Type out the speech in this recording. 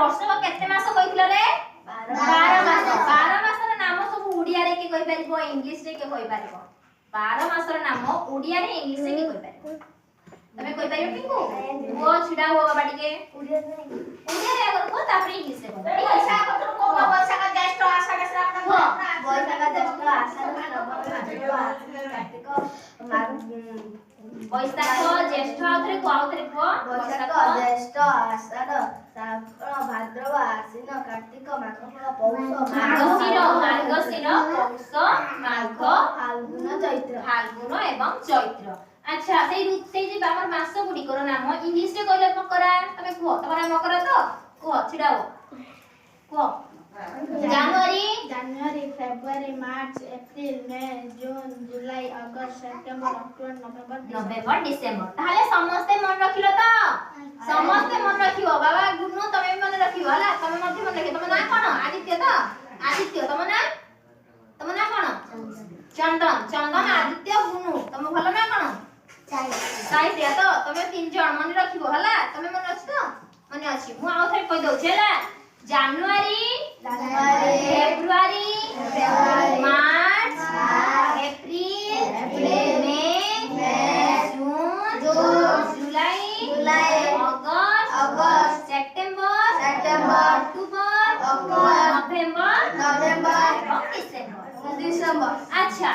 ବର୍ଷକ କେତେ ମାସ କହିଥିଲ ରେ 12 ମାସ 12 ମାସର ନାମ ସବୁ ଓଡିଆ ରେ କି କହିପାରିବ इंग्लिश रे के कहि परिबो 12 मासर नाम ओडिया रे इंग्लिश रे के कहि परिबो तमे कहि परिबो पिंकू वो छिडा हो बाबा टिके ओडिया रे अगर को तापर इंग्लिश रे कहि वैशाख तो को वैशाख ज्येष्ठ आषाढ़ श्रावण वैशाख ज्येष्ठ आषाढ़ श्रावण कार्तिक माघ वैशाख ज्येष्ठ आउथरे को वैशाख ज्येष्ठ आषाढ़ श्रावण भाद्रव आश्विन कार्तिक माघ पौष मार्गशीर पौष माघ फाल्गुन चैत्र एवं चैत्र अच्छा से जे हमर मास गुडी कर नाम इंग्लिश रे कहले मकरा तमे कुह तमरा मकरा तो कुह छिडाओ कुह जनवरी फेब्रुआरी मार्च एप्रिल मई जून जुलाई अगस्त सेप्टेम्बर अक्टोबर नवेम्बर डिसेम्बर ताले समस्त मन रखिलो तो समस्त मन रखियो बाबा गुनु तमे मन रखियो हला तमे मध्ये मन रखियो तम ना कोन आदित्य तो आदित्य तम ना कोन चंदन चंदन आदित्य गुनु तम भलो ना कोन साहित्य तो तमे तीन जण मन रखिबो हला तमे मन अछि तो मन अछि मु आउ थै कहि दउ छला जनवरी फेब्रुआरी मार्च एप्रिल मई जून जुलाई अगस्त सेप्टेम्बर अक्टोबर नवेम्बर डिसेम्बर दिसंबर अच्छा